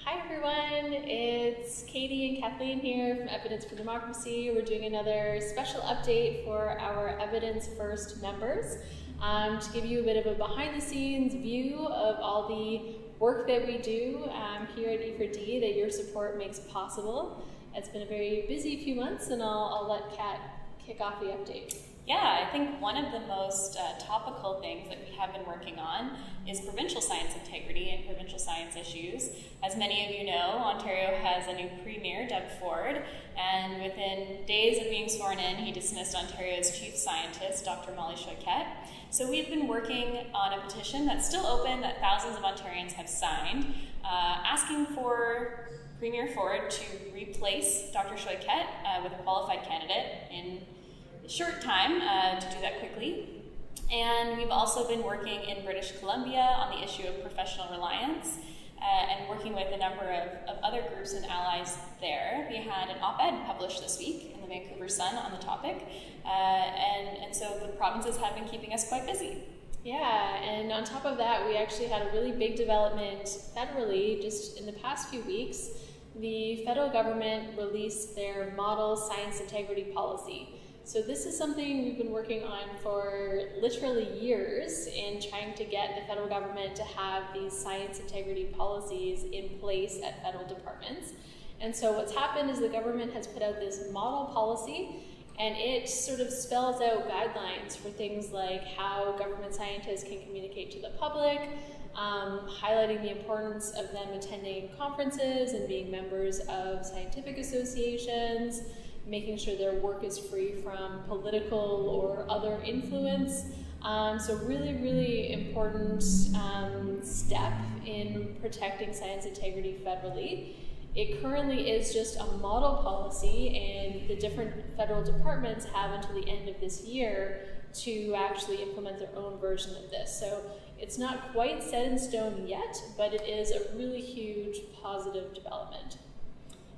Hi everyone, it's Katie and Kathleen here from Evidence for Democracy. We're doing another special update for our Evidence First members to give you a bit of a behind the scenes view of all the work that we do here at E4D that your support makes possible. It's been a very busy few months and I'll let Kat kick off the update. Yeah, I think one of the most topical things that we have been working on is provincial science integrity and provincial science issues. As many of you know, Ontario has a new premier, Doug Ford, and within days of being sworn in, he dismissed Ontario's chief scientist, Dr. Molly Choquette. So we've been working on a petition that's still open that thousands of Ontarians have signed, asking for Premier Ford to replace Dr. Choquette with a qualified candidate in short time to do that quickly. And we've also been working in British Columbia on the issue of professional reliance and working with a number of other groups and allies there. We had an op-ed published this week in the Vancouver Sun on the topic, and so the provinces have been keeping us quite busy. Yeah, and on top of that, we actually had a really big development federally just in the past few weeks. The federal government released their model science integrity policy. So this is something we've been working on for literally years in trying to get the federal government to have these science integrity policies in place at federal departments. And so what's happened is the government has put out this model policy, and it sort of spells out guidelines for things like how government scientists can communicate to the public, highlighting the importance of them attending conferences and being members of scientific associations, making sure their work is free from political or other influence. So really, really important step in protecting science integrity federally. It currently is just a model policy, and the different federal departments have until the end of this year to actually implement their own version of this. So it's not quite set in stone yet, but it is a really huge positive development.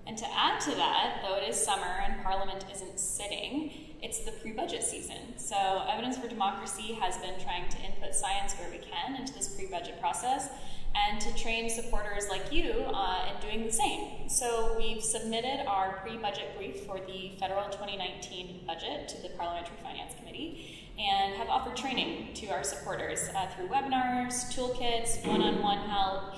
And to add to that, though it is summer and Parliament isn't sitting, it's the pre-budget season. So Evidence for Democracy has been trying to input science where we can into this pre-budget process and to train supporters like you in doing the same. So we've submitted our pre-budget brief for the federal 2019 budget to the Parliamentary Finance Committee and have offered training to our supporters through webinars, toolkits, one-on-one help,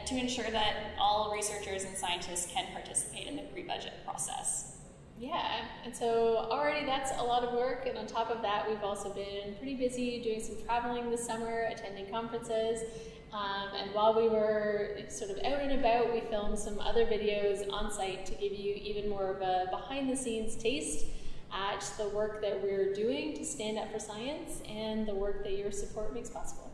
to ensure that all researchers and scientists can participate in the pre-budget process. Yeah, and so already that's a lot of work, and on top of that, we've also been pretty busy doing some traveling this summer, attending conferences, and while we were sort of out and about, we filmed some other videos on site to give you even more of a behind-the-scenes taste at the work that we're doing to stand up for science and the work that your support makes possible.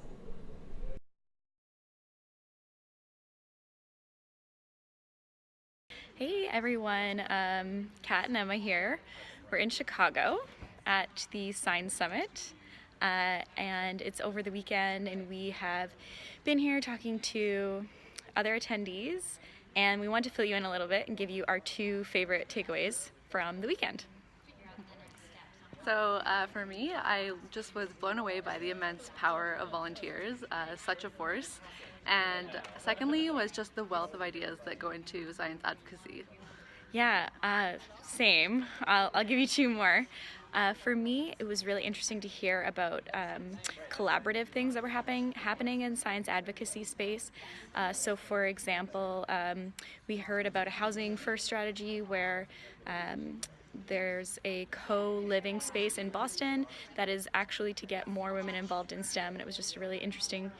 Hey everyone, Kat and Emma here. We're in Chicago at the Science Summit, and it's over the weekend, and we have been here talking to other attendees, and we want to fill you in a little bit and give you our two favorite takeaways from the weekend. So for me, I just was blown away by the immense power of volunteers, such a force. And secondly was just the wealth of ideas that go into science advocacy. Yeah, same. I'll give you two more. For me, it was really interesting to hear about collaborative things that were happening in science advocacy space. So for example, we heard about a housing first strategy where there's a co-living space in Boston that is actually to get more women involved in STEM, and it was just a really interesting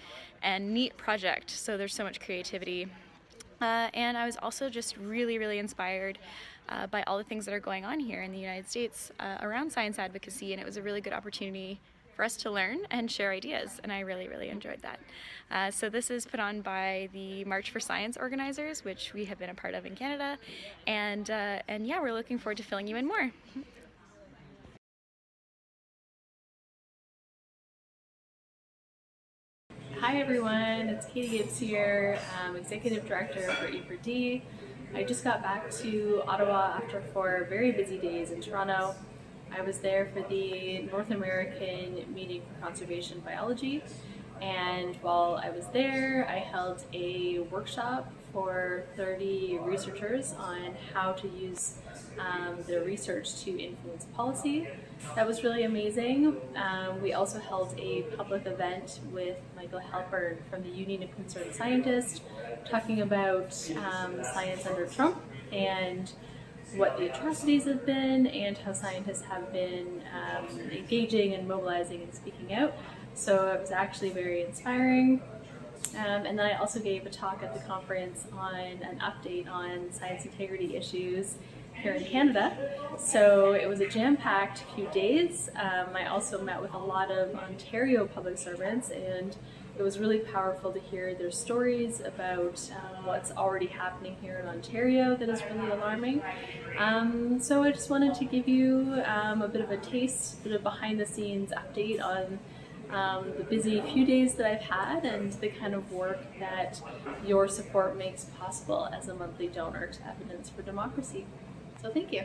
and neat project. So there's so much creativity. And I was also just really, really inspired by all the things that are going on here in the United States around science advocacy, and it was a really good opportunity for us to learn and share ideas, and I really, really enjoyed that. So this is put on by the March for Science organizers, which we have been a part of in Canada, and yeah, we're looking forward to filling you in more. Hi everyone, it's Katie Gibbs here, Executive Director for E4D. I just got back to Ottawa after 4 very busy days in Toronto. I was there for the North American Meeting for Conservation Biology, And while I was there, I held a workshop for 30 researchers on how to use their research to influence policy. That was really amazing. We also held a public event with Michael Halpern from the Union of Concerned Scientists, talking about science under Trump and what the atrocities have been and how scientists have been engaging and mobilizing and speaking out. So it was actually very inspiring. And then I also gave a talk at the conference on an update on science integrity issues here in Canada. So it was a jam-packed few days. I also met with a lot of Ontario public servants, and it was really powerful to hear their stories about what's already happening here in Ontario that is really alarming. So I just wanted to give you a bit of a taste, a bit of behind-the-scenes update on the busy few days that I've had and the kind of work that your support makes possible as a monthly donor to Evidence for Democracy. So thank you.